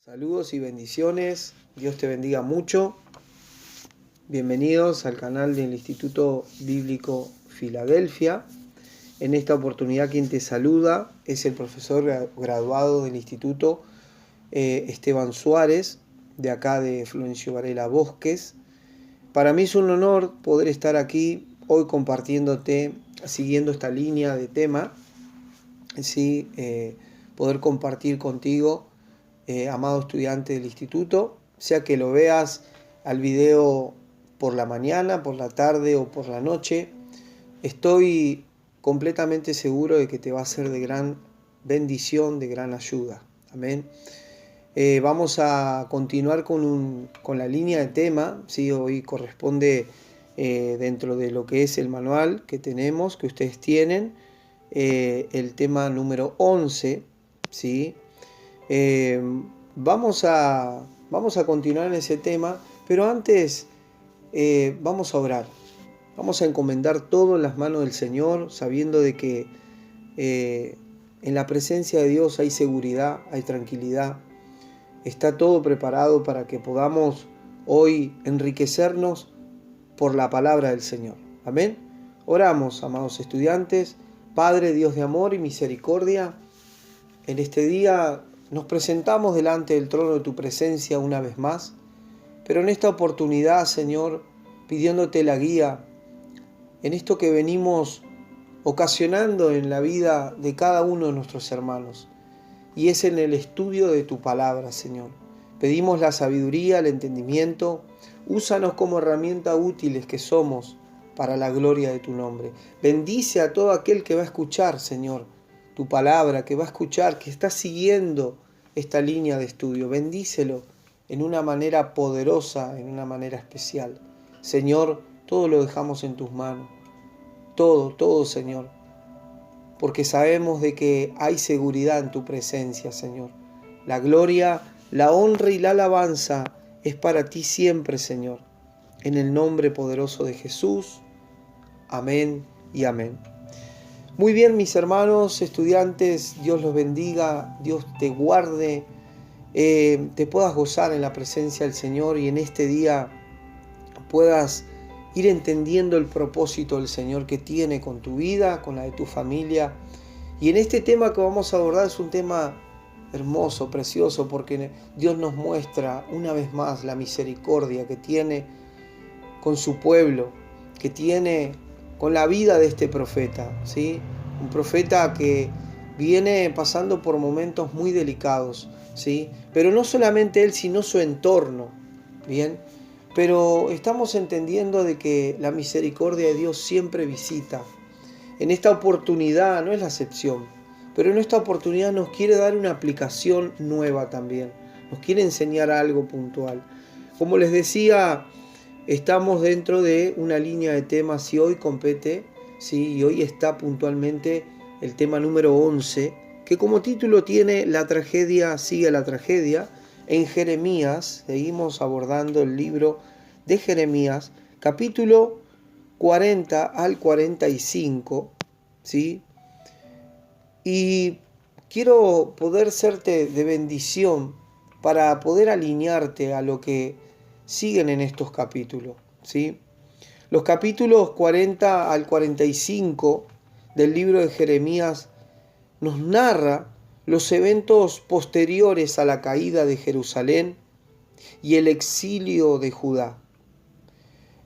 Saludos y bendiciones, Dios te bendiga mucho. Bienvenidos al canal del Instituto Bíblico Filadelfia. En esta oportunidad quien te saluda es el profesor graduado del Instituto Esteban Suárez, de acá de Florencio Varela Bosques. Para mí es un honor poder estar aquí hoy compartiéndote, siguiendo esta línea de tema, ¿sí? Poder compartir contigo, amado estudiante del instituto, sea que lo veas al video por la mañana, por la tarde o por la noche, estoy completamente seguro de que te va a ser de gran bendición, de gran ayuda. Amén. Vamos a continuar con la línea de tema, ¿sí? Hoy corresponde dentro de lo que es el manual que tenemos, que ustedes tienen, el tema número 11, ¿sí? Vamos a continuar en ese tema, pero antes vamos a orar. Vamos a encomendar todo en las manos del Señor, sabiendo de que en la presencia de Dios hay seguridad, hay tranquilidad. Está todo preparado para que podamos hoy enriquecernos por la palabra del Señor. Amén. Oramos, amados estudiantes. Padre, Dios de amor y misericordia, en este día nos presentamos delante del trono de tu presencia una vez más, pero en esta oportunidad, Señor, pidiéndote la guía en esto que venimos ocasionando en la vida de cada uno de nuestros hermanos, y es en el estudio de tu palabra, Señor. Pedimos la sabiduría, el entendimiento. Úsanos como herramienta útiles que somos para la gloria de tu nombre. Bendice a todo aquel que va a escuchar, Señor, tu palabra, que va a escuchar, que está siguiendo esta línea de estudio. Bendícelo en una manera poderosa, en una manera especial. Señor, todo lo dejamos en tus manos. Todo, Señor. Porque sabemos de que hay seguridad en tu presencia, Señor. La gloria, la honra y la alabanza es para ti siempre, Señor. En el nombre poderoso de Jesús. Amén y amén. Muy bien, mis hermanos estudiantes, Dios los bendiga, Dios te guarde, te puedas gozar en la presencia del Señor y en este día puedas ir entendiendo el propósito del Señor que tiene con tu vida, con la de tu familia. Y en este tema que vamos a abordar es un tema hermoso, precioso, porque Dios nos muestra una vez más la misericordia que tiene con su pueblo, que tiene con la vida de este profeta, ¿sí? Un profeta que viene pasando por momentos muy delicados, ¿sí? Pero no solamente él, sino su entorno, ¿bien? Pero estamos entendiendo de que la misericordia de Dios siempre visita. En esta oportunidad, no es la excepción, pero en esta oportunidad nos quiere dar una aplicación nueva también. Nos quiere enseñar algo puntual. Como les decía, estamos dentro de una línea de temas y hoy compete, ¿sí? Y hoy está puntualmente el tema número 11, que como título tiene La tragedia sigue la tragedia. En Jeremías, seguimos abordando el libro de Jeremías, capítulo 40 al 45, ¿sí? Y quiero poder serte de bendición para poder alinearte a lo que siguen en estos capítulos, ¿sí? Los capítulos 40 al 45 del libro de Jeremías nos narra los eventos posteriores a la caída de Jerusalén y el exilio de Judá.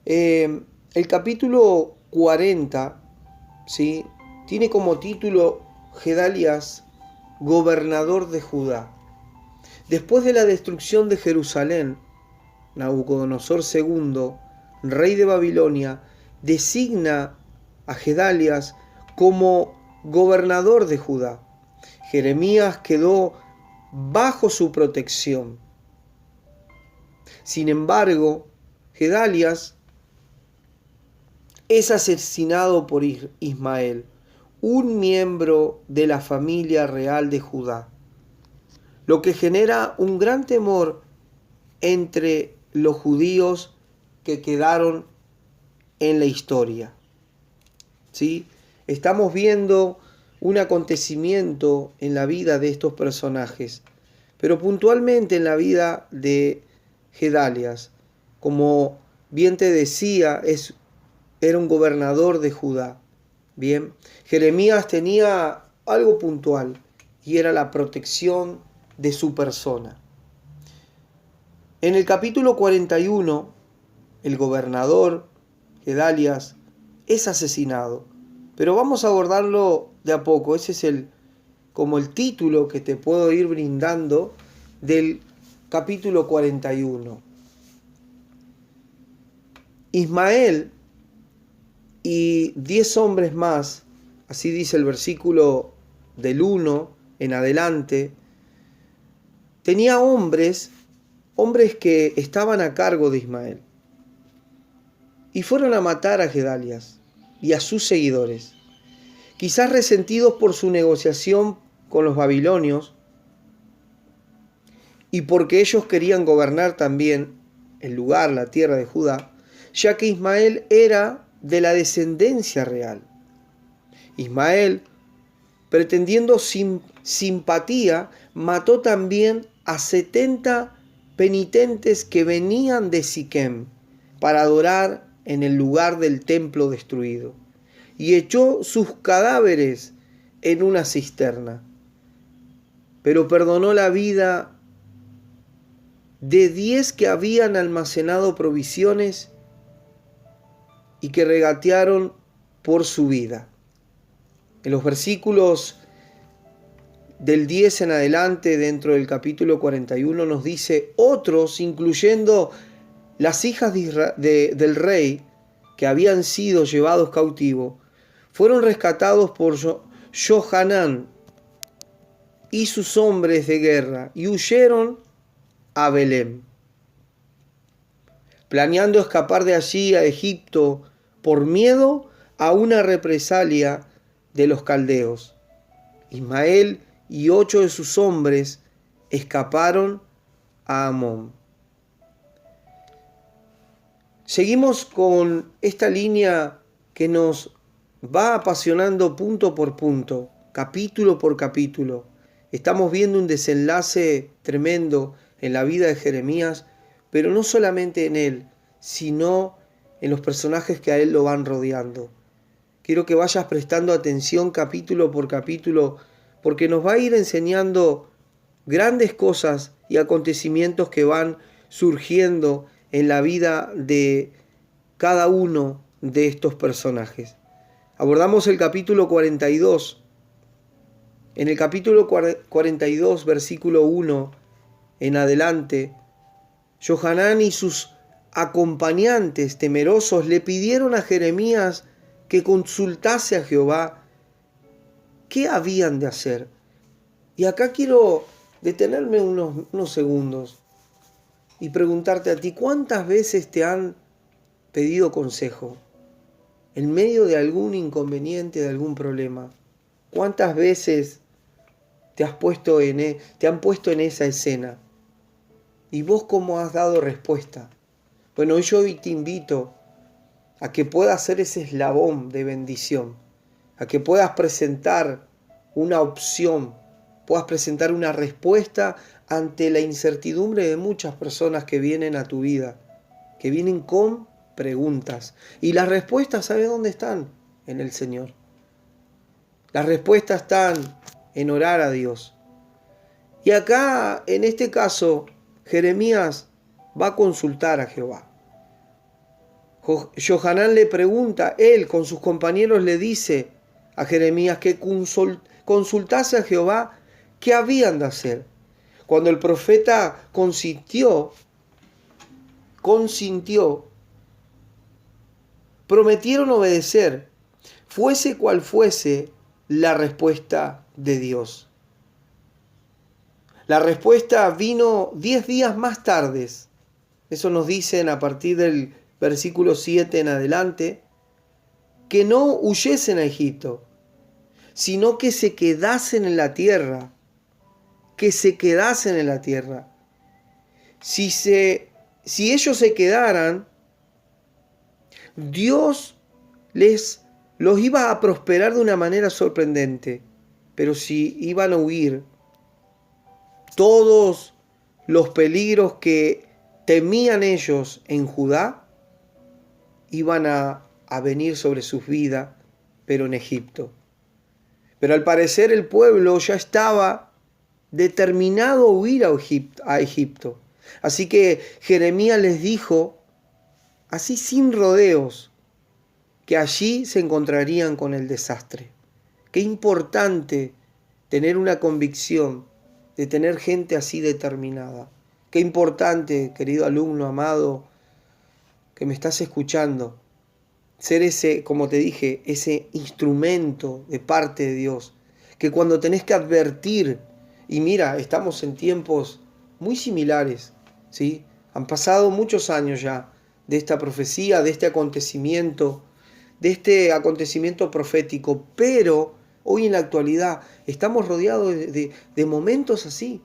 El capítulo 40, ¿sí?, tiene como título Gedalias, gobernador de Judá. Después de la destrucción de Jerusalén, Nabucodonosor II, rey de Babilonia, designa a Gedalias como gobernador de Judá. Jeremías quedó bajo su protección. Sin embargo, Gedalias es asesinado por Ismael, un miembro de la familia real de Judá, lo que genera un gran temor entre los judíos que quedaron en la historia, ¿sí? Estamos viendo un acontecimiento en la vida de estos personajes, pero puntualmente en la vida de Gedalias. Como bien te decía, era un gobernador de Judá. Bien, Jeremías tenía algo puntual y era la protección de su persona. En el capítulo 41, el gobernador Gedalias es asesinado, pero vamos a abordarlo de a poco. Ese es como el título que te puedo ir brindando del capítulo 41. Ismael y 10 hombres más, así dice el versículo del 1 en adelante, tenía hombres que estaban a cargo de Ismael, y fueron a matar a Gedalias y a sus seguidores, quizás resentidos por su negociación con los babilonios y porque ellos querían gobernar también el lugar, la tierra de Judá, ya que Ismael era de la descendencia real. Ismael, pretendiendo simpatía, mató también a 70 penitentes que venían de Siquem para adorar en el lugar del templo destruido, y echó sus cadáveres en una cisterna. Pero perdonó la vida de 10 que habían almacenado provisiones y que regatearon por su vida. En los versículos del 10 en adelante, dentro del capítulo 41, nos dice: otros, incluyendo las hijas del rey que habían sido llevados cautivos, fueron rescatados por Johanán y sus hombres de guerra y huyeron a Belén, planeando escapar de allí a Egipto por miedo a una represalia de los caldeos. Ismael y 8 de sus hombres escaparon a Amón. Seguimos con esta línea que nos va apasionando punto por punto, capítulo por capítulo. Estamos viendo un desenlace tremendo en la vida de Jeremías, pero no solamente en él, sino en los personajes que a él lo van rodeando. Quiero que vayas prestando atención capítulo por capítulo, porque nos va a ir enseñando grandes cosas y acontecimientos que van surgiendo en la vida de cada uno de estos personajes. Abordamos el capítulo 42. En el capítulo 42, versículo 1 en adelante, Johanán y sus acompañantes temerosos le pidieron a Jeremías que consultase a Jehová qué habían de hacer. Y acá quiero detenerme unos segundos y preguntarte a ti: ¿cuántas veces te han pedido consejo en medio de algún inconveniente, de algún problema? ¿Cuántas veces te han puesto en esa escena? ¿Y vos cómo has dado respuesta? Bueno, yo hoy te invito a que puedas ser ese eslabón de bendición, a que puedas presentar una opción, puedas presentar una respuesta ante la incertidumbre de muchas personas que vienen a tu vida, que vienen con preguntas. Y las respuestas, ¿sabes dónde están? En el Señor. Las respuestas están en orar a Dios. Y acá, en este caso, Jeremías va a consultar a Jehová. Johanán le pregunta, él con sus compañeros le dice a Jeremías que consultase a Jehová qué habían de hacer. Cuando el profeta consintió, prometieron obedecer, fuese cual fuese la respuesta de Dios. La respuesta vino 10 días más tarde. Eso nos dicen a partir del versículo 7 en adelante, que no huyesen a Egipto, sino que se quedasen en la tierra, Si ellos se quedaran, Dios los iba a prosperar de una manera sorprendente, pero si iban a huir, todos los peligros que temían ellos en Judá iban a venir sobre sus vidas, pero en Egipto. Pero al parecer el pueblo ya estaba determinado a huir a Egipto. Así que Jeremías les dijo, así sin rodeos, que allí se encontrarían con el desastre. Qué importante tener una convicción de tener gente así determinada. Qué importante, querido alumno amado, que me estás escuchando, ser ese, como te dije, ese instrumento de parte de Dios, que cuando tenés que advertir, y mira, estamos en tiempos muy similares, ¿sí? Han pasado muchos años ya de esta profecía, de este acontecimiento profético, pero hoy en la actualidad estamos rodeados de momentos así,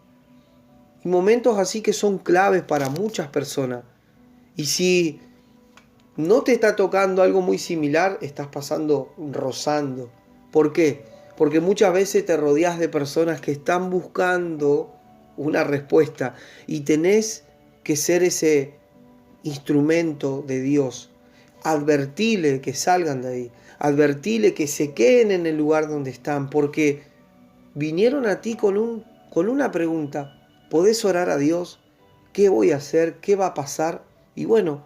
y momentos así que son claves para muchas personas. Y si no te está tocando algo muy similar, estás rozando. ¿Por qué? Porque muchas veces te rodeas de personas que están buscando una respuesta y tenés que ser ese instrumento de Dios. Advertile que salgan de ahí. Advertile que se queden en el lugar donde están, porque vinieron a ti con una pregunta. ¿Podés orar a Dios? ¿Qué voy a hacer? ¿Qué va a pasar? Y bueno,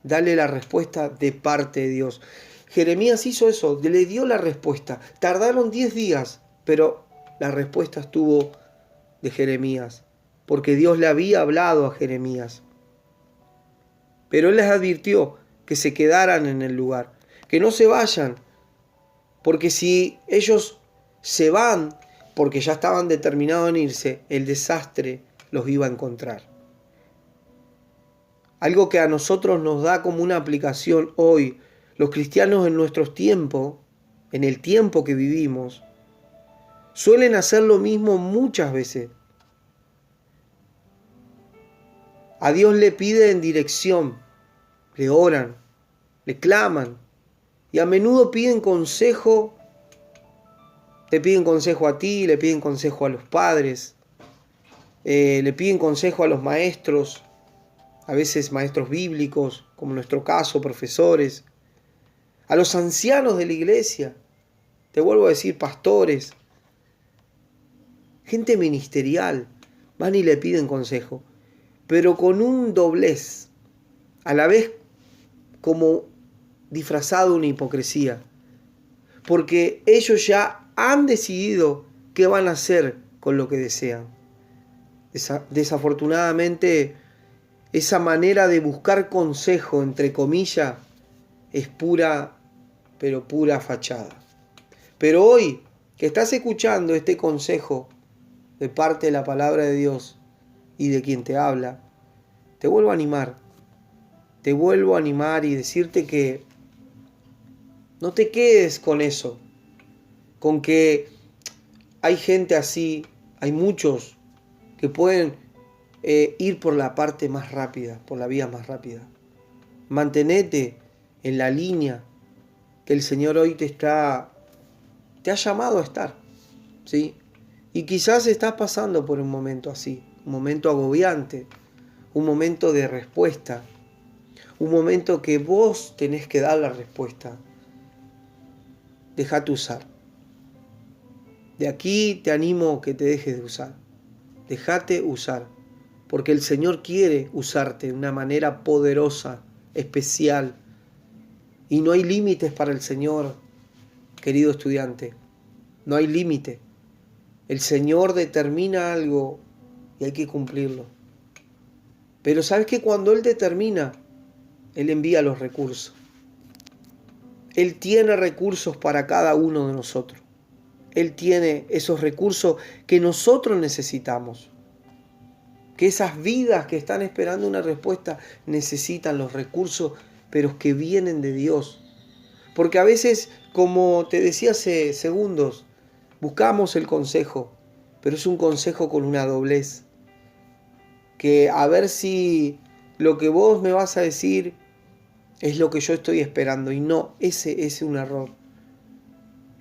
dale la respuesta de parte de Dios. Jeremías hizo eso, le dio la respuesta. Tardaron 10 días, pero la respuesta estuvo de Jeremías, porque Dios le había hablado a Jeremías. Pero él les advirtió que se quedaran en el lugar, que no se vayan, porque si ellos se van, porque ya estaban determinados en irse, el desastre los iba a encontrar. Algo que a nosotros nos da como una aplicación hoy, los cristianos en nuestros tiempos, en el tiempo que vivimos, suelen hacer lo mismo muchas veces. A Dios le piden dirección, le oran, le claman y a menudo piden consejo. Te piden consejo a ti, le piden consejo a los padres, le piden consejo a los maestros, a veces maestros bíblicos, como en nuestro caso, profesores, a los ancianos de la iglesia, te vuelvo a decir, pastores, gente ministerial, van y le piden consejo, pero con un doblez, a la vez como disfrazado una hipocresía, porque ellos ya han decidido qué van a hacer con lo que desean. Desafortunadamente, esa manera de buscar consejo, entre comillas, es pura, pero pura fachada. Pero hoy que estás escuchando este consejo de parte de la palabra de Dios y de quien te habla, te vuelvo a animar. Te vuelvo a animar y decirte que no te quedes con eso, con que hay gente así, hay muchos que pueden ir por la parte más rápida, por la vía más rápida. Mantenete en la línea que el Señor hoy te ha llamado a estar, ¿sí? Y quizás estás pasando por un momento así, un momento agobiante, un momento de respuesta, un momento que vos tenés que dar la respuesta. Déjate usar. De aquí te animo que te dejes de usar. Déjate usar, porque el Señor quiere usarte de una manera poderosa, especial. Y no hay límites para el Señor, querido estudiante. No hay límite. El Señor determina algo y hay que cumplirlo. Pero sabes que cuando Él determina, Él envía los recursos. Él tiene recursos para cada uno de nosotros. Él tiene esos recursos que nosotros necesitamos. Que esas vidas que están esperando una respuesta necesitan los recursos, pero que vienen de Dios. Porque a veces, como te decía hace segundos, buscamos el consejo, pero es un consejo con una doblez. Que a ver si lo que vos me vas a decir es lo que yo estoy esperando. Y no, ese es un error.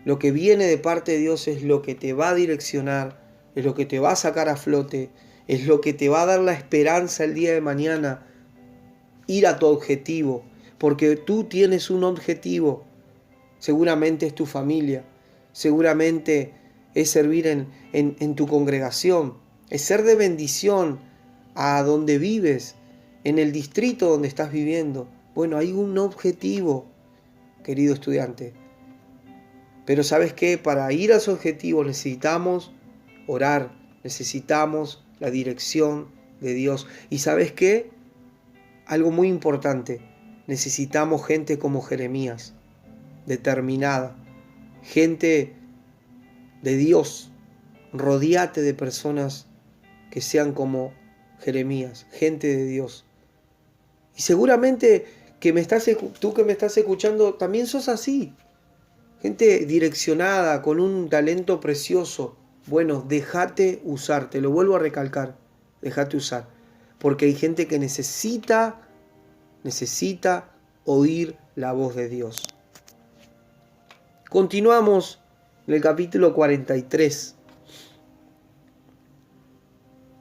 Lo que viene de parte de Dios es lo que te va a direccionar, es lo que te va a sacar a flote, es lo que te va a dar la esperanza el día de mañana, ir a tu objetivo, porque tú tienes un objetivo. Seguramente es tu familia, seguramente es servir en tu congregación, es ser de bendición a donde vives, en el distrito donde estás viviendo. Bueno, hay un objetivo, querido estudiante. Pero ¿sabes qué? Para ir a ese objetivo necesitamos orar, necesitamos la dirección de Dios. ¿Y sabes qué? Algo muy importante, necesitamos gente como Jeremías, determinada, gente de Dios. Rodéate de personas que sean como Jeremías, gente de Dios. Y seguramente tú que me estás escuchando también sos así. Gente direccionada, con un talento precioso. Bueno, déjate usar, te lo vuelvo a recalcar, déjate usar. Porque hay gente que necesita oír la voz de Dios. Continuamos en el capítulo 43.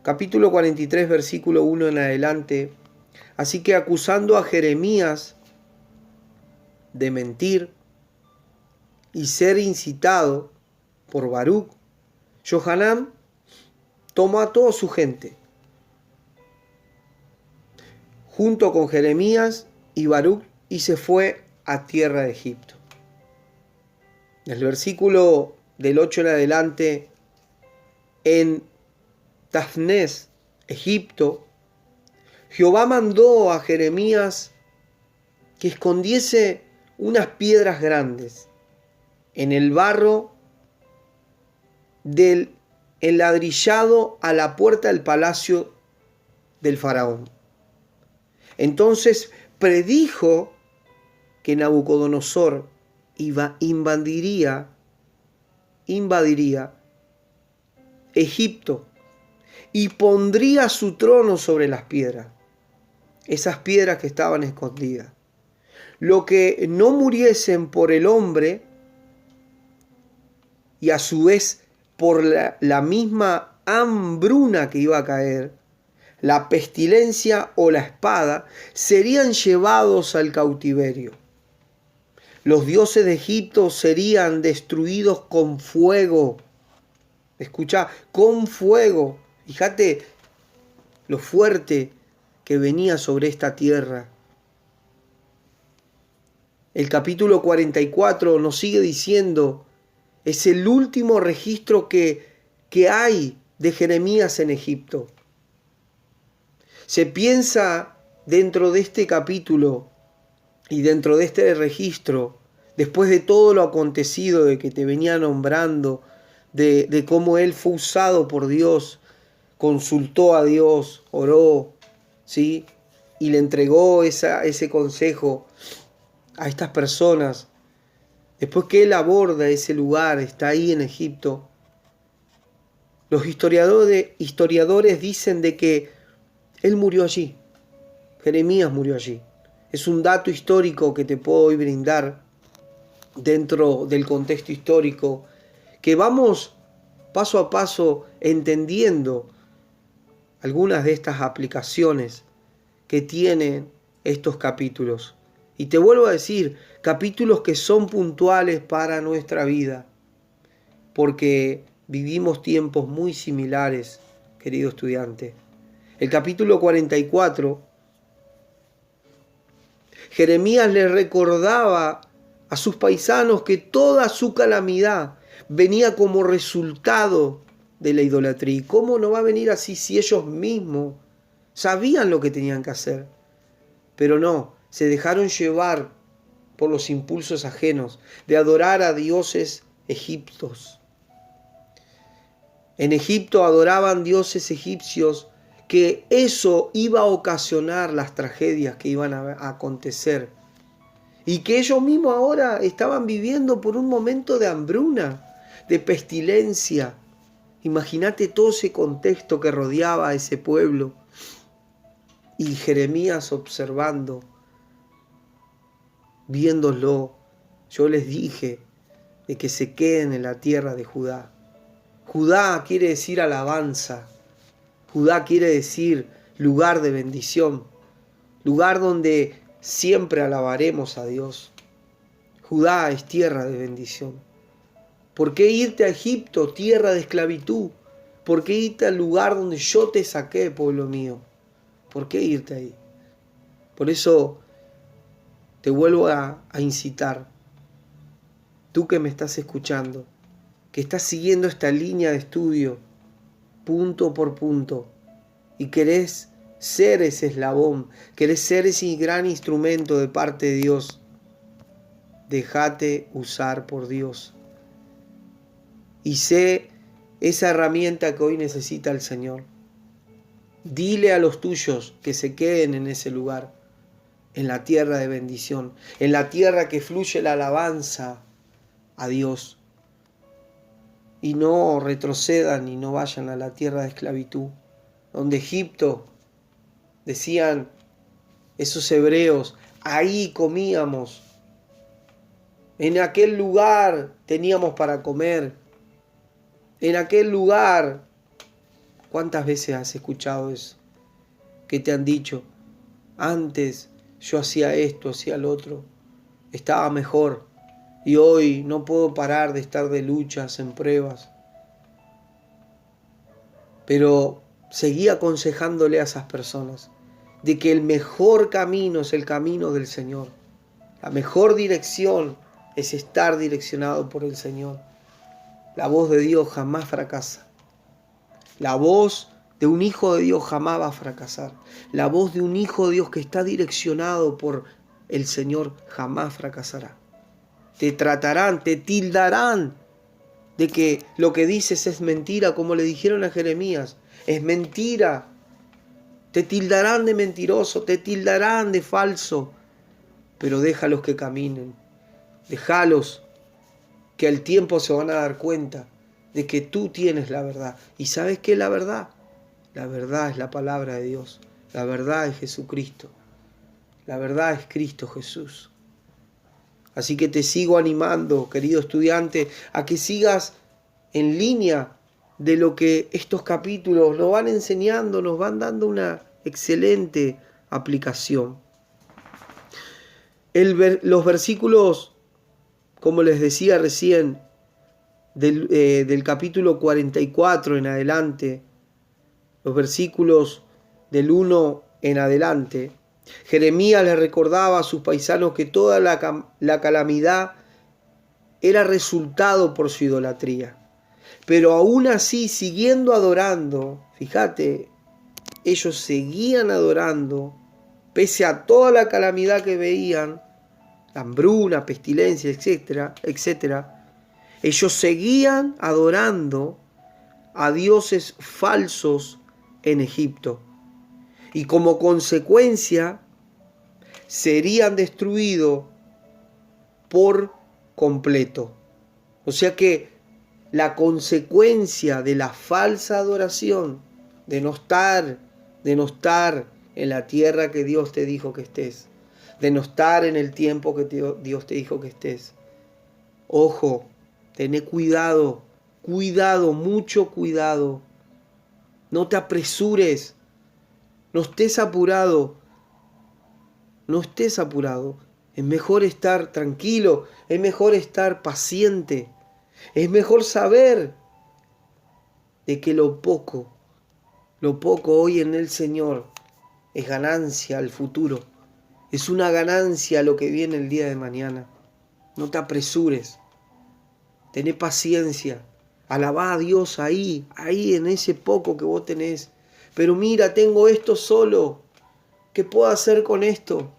Capítulo 43, versículo 1 en adelante. Así que acusando a Jeremías de mentir y ser incitado por Baruc, Johanán tomó a toda su gente, junto con Jeremías y Baruc, y se fue a tierra de Egipto. El versículo del 8 en adelante, en Tafnés, Egipto, Jehová mandó a Jeremías que escondiese unas piedras grandes en el barro del enladrillado a la puerta del palacio del faraón. Entonces predijo que Nabucodonosor invadiría Egipto y pondría su trono sobre las piedras, esas piedras que estaban escondidas. Lo que no muriesen por el hombre, y a su vez por la misma hambruna que iba a caer, la pestilencia o la espada, serían llevados al cautiverio. Los dioses de Egipto serían destruidos con fuego. Escucha, con fuego. Fíjate lo fuerte que venía sobre esta tierra. El capítulo 44 nos sigue diciendo, es el último registro que hay de Jeremías en Egipto. Se piensa dentro de este capítulo y dentro de este registro, después de todo lo acontecido, de que te venía nombrando, de cómo él fue usado por Dios, consultó a Dios, oró, ¿sí? Y le entregó ese consejo a estas personas. Después que él aborda ese lugar, está ahí en Egipto, los historiadores dicen de que él murió allí. Jeremías murió allí. Es un dato histórico que te puedo hoy brindar dentro del contexto histórico, que vamos paso a paso entendiendo algunas de estas aplicaciones que tienen estos capítulos. Y te vuelvo a decir, capítulos que son puntuales para nuestra vida, porque vivimos tiempos muy similares, querido estudiante. El capítulo 44, Jeremías les recordaba a sus paisanos que toda su calamidad venía como resultado de la idolatría. ¿Y cómo no va a venir así si ellos mismos sabían lo que tenían que hacer? Pero no, se dejaron llevar por los impulsos ajenos de adorar a dioses egipcios. En Egipto adoraban dioses egipcios, que eso iba a ocasionar las tragedias que iban a acontecer. Y que ellos mismos ahora estaban viviendo por un momento de hambruna, de pestilencia. Imagínate todo ese contexto que rodeaba a ese pueblo. Y Jeremías observando, viéndolo, yo les dije de que se queden en la tierra de Judá. Judá quiere decir alabanza. Judá quiere decir lugar de bendición. Lugar donde siempre alabaremos a Dios. Judá es tierra de bendición. ¿Por qué irte a Egipto, tierra de esclavitud? ¿Por qué irte al lugar donde yo te saqué, pueblo mío? ¿Por qué irte ahí? Por eso te vuelvo a incitar. Tú que me estás escuchando, que estás siguiendo esta línea de estudio, punto por punto, y querés ser ese eslabón, querés ser ese gran instrumento de parte de Dios, déjate usar por Dios. Y sé esa herramienta que hoy necesita el Señor. Dile a los tuyos que se queden en ese lugar, en la tierra de bendición, en la tierra que fluye la alabanza a Dios. Y no retrocedan y no vayan a la tierra de esclavitud, donde Egipto, decían esos hebreos, ahí comíamos, en aquel lugar teníamos para comer, en aquel lugar. ¿Cuántas veces has escuchado eso? Que te han dicho, antes yo hacía esto, hacía lo otro, estaba mejor, y hoy no puedo parar de estar de luchas, en pruebas. Pero seguí aconsejándole a esas personas de que el mejor camino es el camino del Señor. La mejor dirección es estar direccionado por el Señor. La voz de Dios jamás fracasa. La voz de un hijo de Dios jamás va a fracasar. La voz de un hijo de Dios que está direccionado por el Señor jamás fracasará. Te tratarán, te tildarán de que lo que dices es mentira, como le dijeron a Jeremías. Es mentira. Te tildarán de mentiroso, te tildarán de falso. Pero déjalos que caminen. Déjalos que al tiempo se van a dar cuenta de que tú tienes la verdad. ¿Y sabes qué es la verdad? La verdad es la palabra de Dios. La verdad es Jesucristo. La verdad es Cristo Jesús. Así que te sigo animando, querido estudiante, a que sigas en línea de lo que estos capítulos nos van enseñando, nos van dando una excelente aplicación. Los versículos, como les decía recién, del capítulo 44 en adelante, los versículos del 1 en adelante, Jeremías le recordaba a sus paisanos que toda la calamidad era resultado por su idolatría. Pero aún así, siguiendo adorando, fíjate, ellos seguían adorando, pese a toda la calamidad que veían, hambruna, pestilencia, etcétera, etcétera, ellos seguían adorando a dioses falsos en Egipto. Y como consecuencia serían destruidos por completo. O sea que la consecuencia de la falsa adoración, de no estar en la tierra que Dios te dijo que estés, de no estar en el tiempo que Dios te dijo que estés. Ojo, tené cuidado, mucho cuidado. No te apresures. No estés apurado. Es mejor estar tranquilo. Es mejor estar paciente. Es mejor saber de que lo poco hoy en el Señor es ganancia al futuro. Es una ganancia lo que viene el día de mañana. No te apresures. Tené paciencia. Alabá a Dios ahí en ese poco que vos tenés. Pero mira, tengo esto solo. ¿Qué puedo hacer con esto?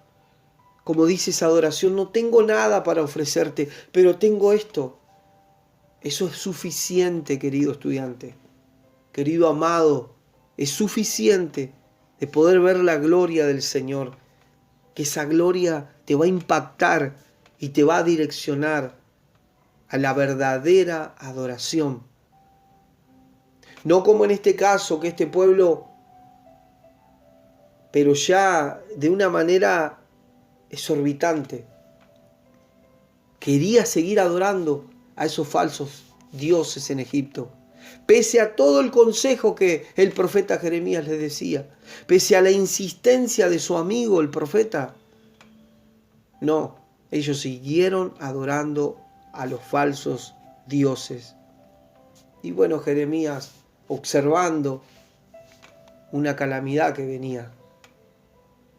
Como dice esa adoración, no tengo nada para ofrecerte, pero tengo esto. Eso es suficiente, querido estudiante. Querido amado, es suficiente de poder ver la gloria del Señor. Que esa gloria te va a impactar y te va a direccionar a la verdadera adoración. No como en este caso, que este pueblo, pero ya de una manera exorbitante, quería seguir adorando a esos falsos dioses en Egipto. Pese a todo el consejo que el profeta Jeremías les decía, pese a la insistencia de su amigo el profeta, no, ellos siguieron adorando a los falsos dioses. Y bueno, Jeremías, observando una calamidad que venía,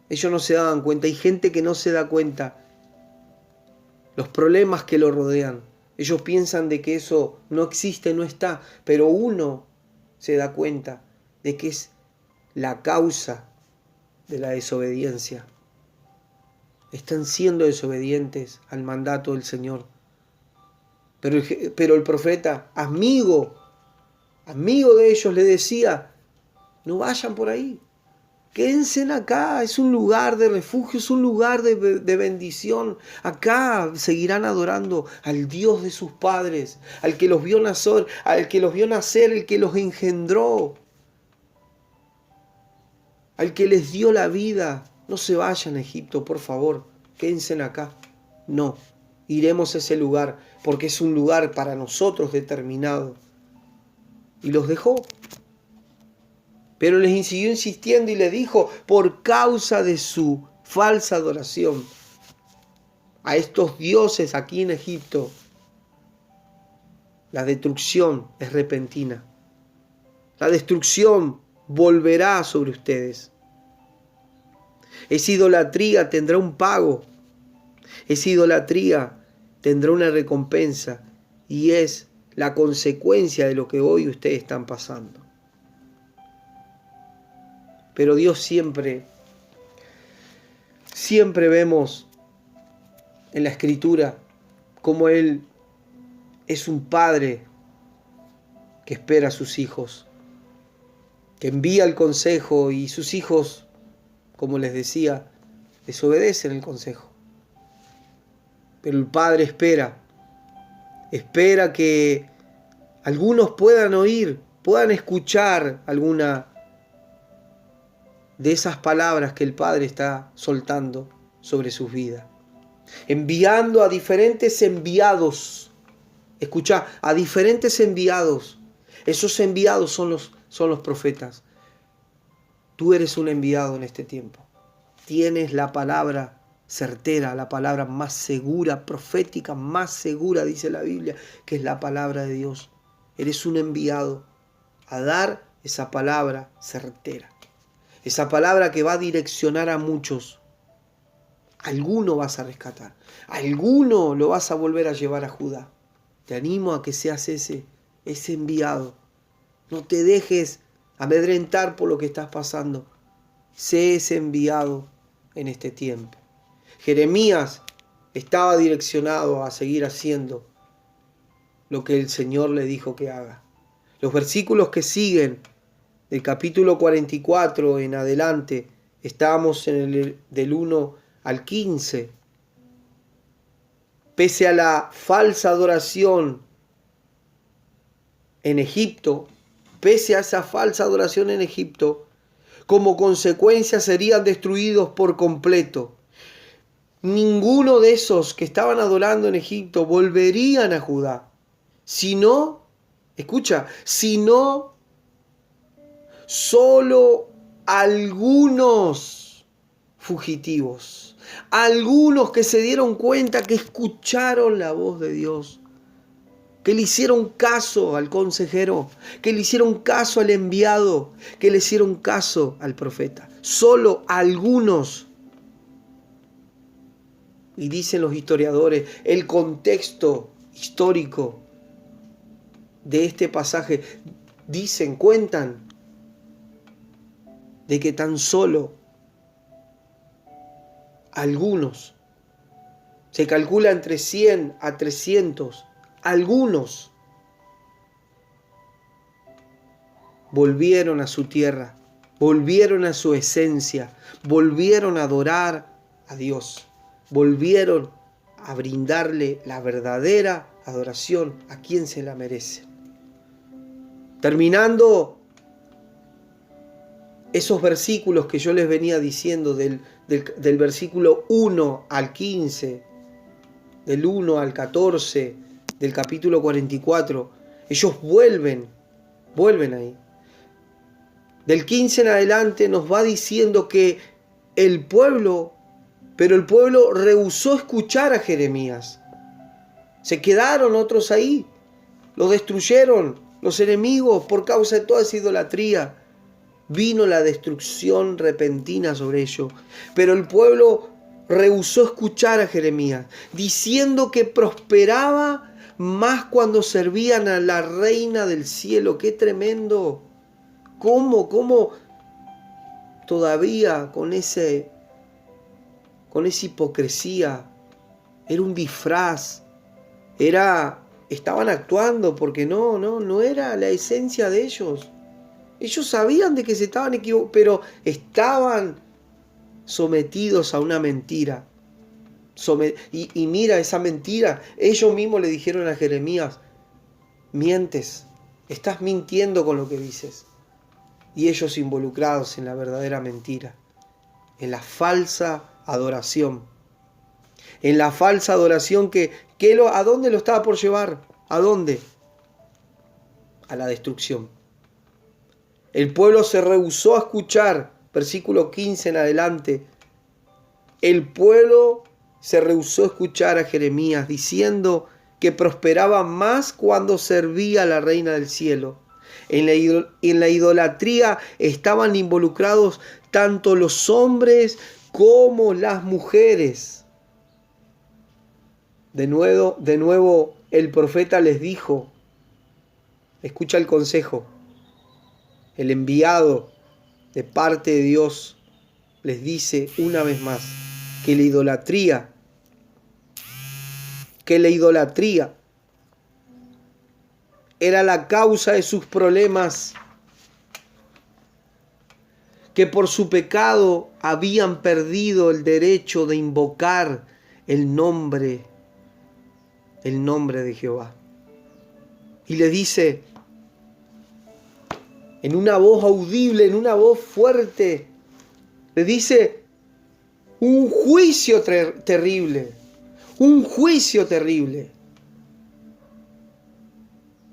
ellos no se daban cuenta. Hay gente que no se da cuenta los problemas que lo rodean. Ellos piensan de que eso no existe, no está, pero uno se da cuenta de que es la causa de la desobediencia. Están siendo desobedientes al mandato del Señor. Pero el profeta, amigo de ellos, le decía, no vayan por ahí, quédense acá, es un lugar de refugio, es un lugar de bendición. Acá seguirán adorando al Dios de sus padres, al que los vio nacer, el que los engendró, al que les dio la vida. No se vayan a Egipto, por favor, quédense acá. No, iremos a ese lugar, porque es un lugar para nosotros determinado. Y los dejó. Pero les siguió insistiendo y le dijo, por causa de su falsa adoración a estos dioses aquí en Egipto, la destrucción es repentina. La destrucción volverá sobre ustedes. Esa idolatría tendrá un pago. Esa idolatría tendrá una recompensa. Y es la consecuencia de lo que hoy ustedes están pasando. Pero Dios siempre vemos en la Escritura cómo Él es un padre que espera a sus hijos, que envía el consejo y sus hijos, como les decía, desobedecen el consejo. Pero el Padre espera que algunos puedan oír, puedan escuchar alguna de esas palabras que el Padre está soltando sobre sus vidas. Enviando a diferentes enviados. Escucha, a diferentes enviados. Esos enviados son los profetas. Tú eres un enviado en este tiempo. Tienes la palabra certera, la palabra más segura, profética, más segura, dice la Biblia, que es la palabra de Dios. Eres un enviado a dar esa palabra certera. Esa palabra que va a direccionar a muchos. Alguno vas a rescatar. Alguno lo vas a volver a llevar a Judá. Te animo a que seas ese enviado. No te dejes amedrentar por lo que estás pasando. Sé ese enviado en este tiempo. Jeremías estaba direccionado a seguir haciendo lo que el Señor le dijo que haga. Los versículos que siguen del capítulo 44 en adelante, estamos en del 1 al 15. Pese a la falsa adoración en Egipto, como consecuencia serían destruidos por completo. Ninguno de esos que estaban adorando en Egipto volverían a Judá, sino solo algunos fugitivos, algunos que se dieron cuenta, que escucharon la voz de Dios, que le hicieron caso al consejero, que le hicieron caso al enviado, que le hicieron caso al profeta. Solo algunos. Y dicen los historiadores, el contexto histórico de este pasaje, cuentan de que tan solo algunos, se calcula entre 100 a 300, algunos volvieron a su tierra, volvieron a su esencia, volvieron a adorar a Dios, volvieron a brindarle la verdadera adoración a quien se la merece. Terminando esos versículos que yo les venía diciendo del versículo 1 al 15, del 1 al 14, del capítulo 44, ellos vuelven Vuelven ahí. Del 15 en adelante nos va diciendo que el pueblo rehusó escuchar a Jeremías. Se quedaron otros ahí. Lo destruyeron los enemigos por causa de toda esa idolatría. Vino la destrucción repentina sobre ellos. Pero el pueblo rehusó escuchar a Jeremías, diciendo que prosperaba más cuando servían a la reina del cielo. ¡Qué tremendo! ¿Cómo todavía con esa hipocresía? Era un disfraz. Estaban actuando porque no era la esencia de ellos. Ellos sabían de que se estaban equivocando, pero estaban sometidos a una mentira. Y mira esa mentira. Ellos mismos le dijeron a Jeremías: mientes, estás mintiendo con lo que dices. Y ellos involucrados en la verdadera mentira, en la falsa adoración. En la falsa adoración ¿a dónde lo estaba por llevar? ¿A dónde? A la destrucción. El pueblo se rehusó a escuchar, versículo 15 en adelante. El pueblo se rehusó a escuchar a Jeremías diciendo que prosperaba más cuando servía a la reina del cielo. En la idolatría estaban involucrados tanto los hombres como las mujeres. De nuevo el profeta les dijo, escucha el consejo, el enviado de parte de Dios les dice una vez más que la idolatría era la causa de sus problemas, que por su pecado habían perdido el derecho de invocar el nombre de Jehová. Y le dice, en una voz audible, en una voz fuerte, le dice, un juicio terrible, un juicio terrible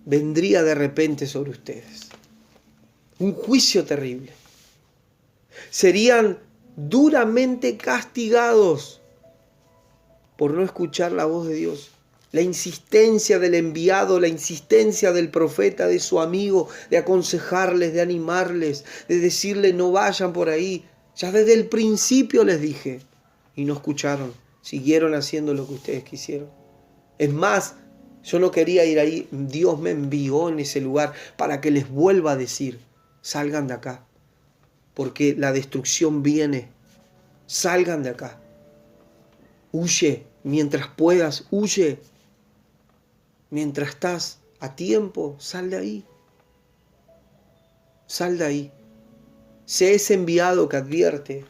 vendría de repente sobre ustedes. Un juicio terrible. Serían duramente castigados por no escuchar la voz de Dios. La insistencia del enviado, la insistencia del profeta, de su amigo, de aconsejarles, de animarles, de decirles no vayan por ahí. Ya desde el principio les dije y no escucharon, siguieron haciendo lo que ustedes quisieron. Es más, yo no quería ir ahí, Dios me envió en ese lugar para que les vuelva a decir, salgan de acá, porque la destrucción viene, salgan de acá. Huye, mientras puedas, huye. Mientras estás a tiempo, sal de ahí. Sal de ahí. Sé ese enviado que advierte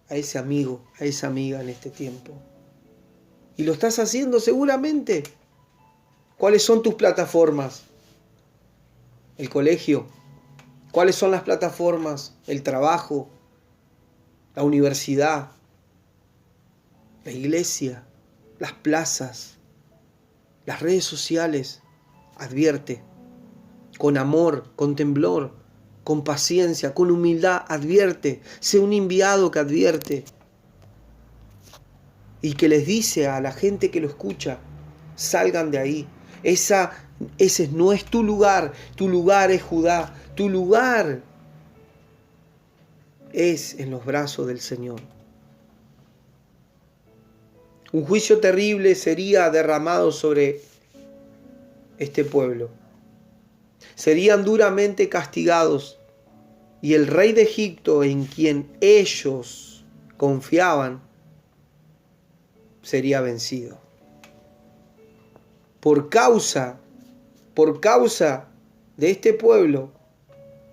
a ese amigo, a esa amiga en este tiempo. Y lo estás haciendo seguramente. ¿Cuáles son tus plataformas? El colegio. ¿Cuáles son las plataformas? El trabajo, la universidad, la iglesia, las plazas, las redes sociales. Advierte. Con amor, con temblor, con paciencia, con humildad, advierte. Sé un enviado que advierte. Y que les dice a la gente que lo escucha, salgan de ahí. Ese no es tu lugar es Judá, tu lugar es en los brazos del Señor. Un juicio terrible sería derramado sobre este pueblo. Serían duramente castigados y el rey de Egipto en quien ellos confiaban sería vencido. Por causa de este pueblo,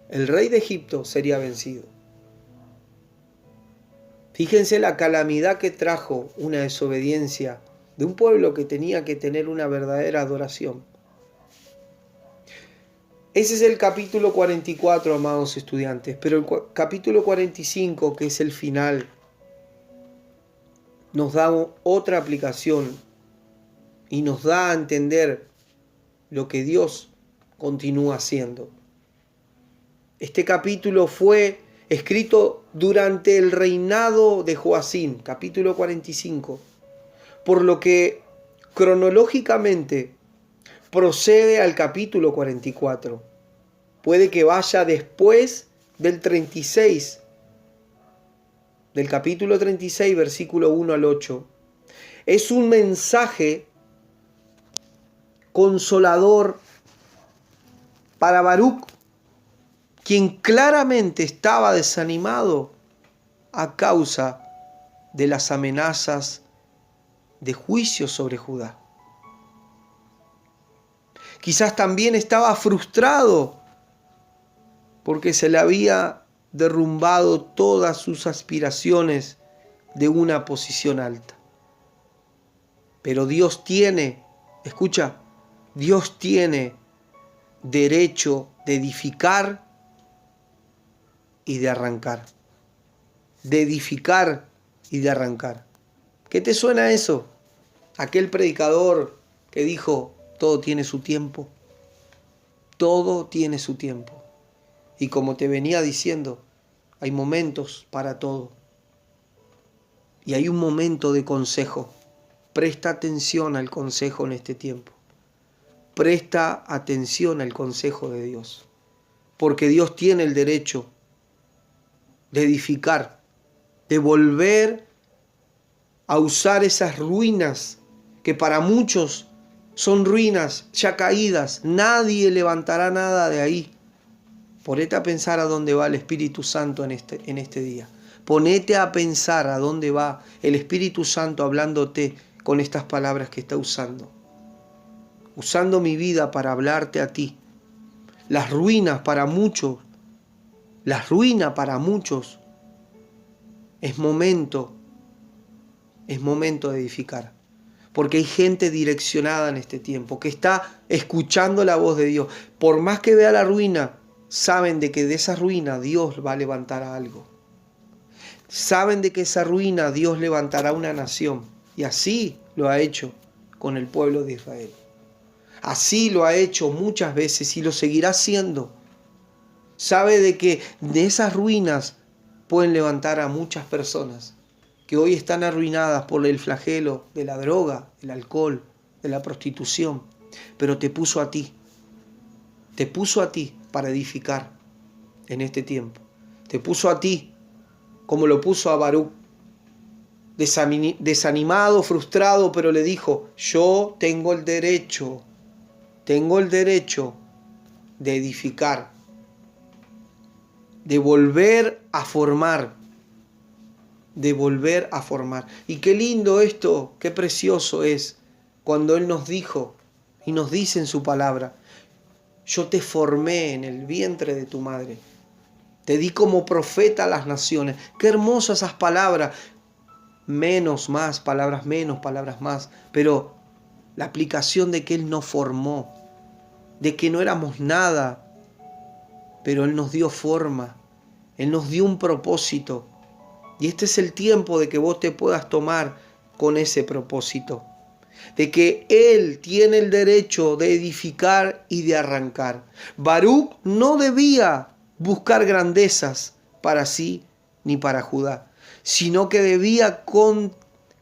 el rey de Egipto sería vencido. Fíjense la calamidad que trajo una desobediencia de un pueblo que tenía que tener una verdadera adoración. Ese es el capítulo 44, amados estudiantes, pero el capítulo 45, que es el final, nos da otra aplicación y nos da a entender lo que Dios continúa haciendo. Este capítulo fue escrito durante el reinado de Joacim, capítulo 45, por lo que cronológicamente procede al capítulo 44. Puede que vaya después del 36, del capítulo 36, versículo 1 al 8. Es un mensaje consolador para Baruc, quien claramente estaba desanimado a causa de las amenazas de juicio sobre Judá. Quizás también estaba frustrado porque se le había derrumbado todas sus aspiraciones de una posición alta. Pero Dios tiene, escucha, Dios tiene derecho de edificar y de arrancar. De edificar y de arrancar. ¿Qué te suena eso? Aquel predicador que dijo, todo tiene su tiempo. Todo tiene su tiempo. Y como te venía diciendo, hay momentos para todo. Y hay un momento de consejo. Presta atención al consejo en este tiempo. Presta atención al consejo de Dios. Porque Dios tiene el derecho de edificar, de volver a usar esas ruinas que para muchos son ruinas ya caídas. Nadie levantará nada de ahí. Ponete a pensar a dónde va el Espíritu Santo en este día. Ponete a pensar a dónde va el Espíritu Santo hablándote con estas palabras que está usando. Usando mi vida para hablarte a ti. Las ruinas para muchos, es momento de edificar. Porque hay gente direccionada en este tiempo, que está escuchando la voz de Dios. Por más que vea la ruina, saben de que de esa ruina Dios va a levantar a algo. Saben de que esa ruina Dios levantará una nación. Y así lo ha hecho con el pueblo de Israel. Así lo ha hecho muchas veces y lo seguirá haciendo. Sabe de que de esas ruinas pueden levantar a muchas personas que hoy están arruinadas por el flagelo de la droga, del alcohol, de la prostitución. Pero te puso a ti para edificar en este tiempo. Te puso a ti, como lo puso a Baruc, desanimado, frustrado, pero le dijo, yo tengo el derecho de edificar, de volver a formar. Y qué lindo esto, qué precioso es cuando Él nos dijo y nos dice en su palabra, yo te formé en el vientre de tu madre, te di como profeta a las naciones. Qué hermosas esas palabras, menos, más, palabras menos, palabras más, pero la aplicación de que Él nos formó, de que no éramos nada, pero Él nos dio forma, Él nos dio un propósito. Y este es el tiempo de que vos te puedas tomar con ese propósito. De que Él tiene el derecho de edificar y de arrancar. Baruc no debía buscar grandezas para sí ni para Judá, sino que debía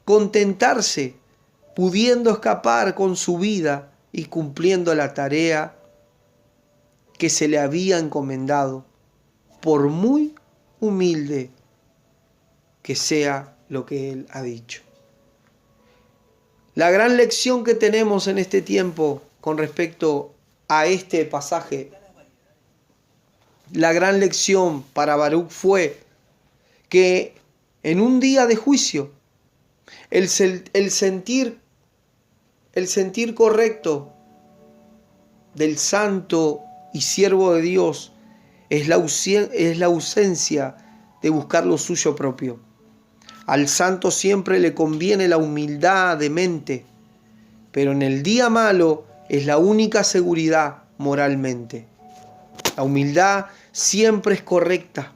contentarse, pudiendo escapar con su vida y cumpliendo la tarea que se le había encomendado, por muy humilde que sea lo que Él ha dicho. La gran lección que tenemos en este tiempo con respecto a este pasaje, la gran lección para Baruc fue que en un día de juicio, el sentir correcto del santo y siervo de Dios es la ausencia de buscar lo suyo propio. Al santo siempre le conviene la humildad de mente, pero en el día malo es la única seguridad moralmente. La humildad siempre es correcta,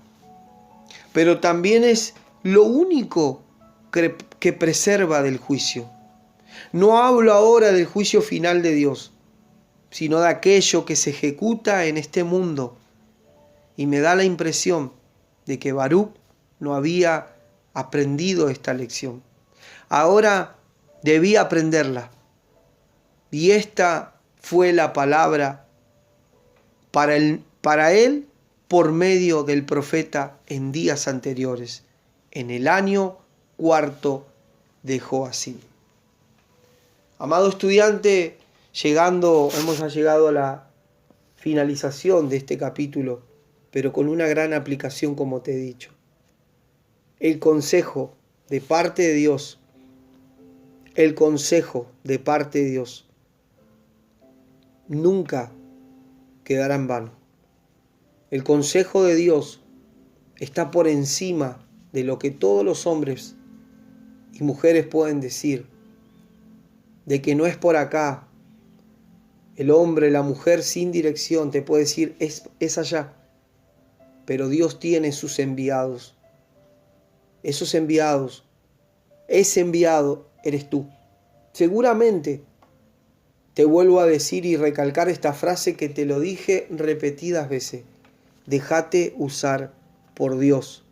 pero también es lo único que preserva del juicio. No hablo ahora del juicio final de Dios, sino de aquello que se ejecuta en este mundo Y me da la impresión de que Baruch no había aprendido esta lección. Ahora debía aprenderla. Y esta fue la palabra para él por medio del profeta en días anteriores, en el año 4 de Joacim. Amado estudiante, hemos llegado a la finalización de este capítulo, pero con una gran aplicación, como te he dicho. El consejo de parte de Dios, nunca quedará en vano. El consejo de Dios está por encima de lo que todos los hombres y mujeres pueden decir, de que no es por acá. El hombre, la mujer sin dirección te puede decir, es allá. Pero Dios tiene sus enviados. Esos enviados, ese enviado eres tú. Seguramente te vuelvo a decir y recalcar esta frase que te lo dije repetidas veces. Déjate usar por Dios.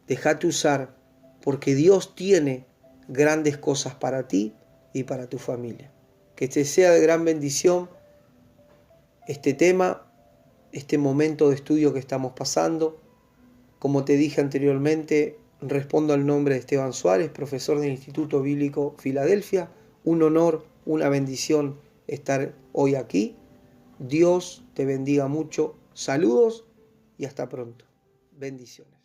Déjate usar porque Dios tiene grandes cosas para ti y para tu familia. Que te sea de gran bendición este tema, este momento de estudio que estamos pasando. Como te dije anteriormente, respondo al nombre de Esteban Suárez, profesor del Instituto Bíblico Filadelfia. Un honor, una bendición estar hoy aquí. Dios te bendiga mucho. Saludos y hasta pronto. Bendiciones.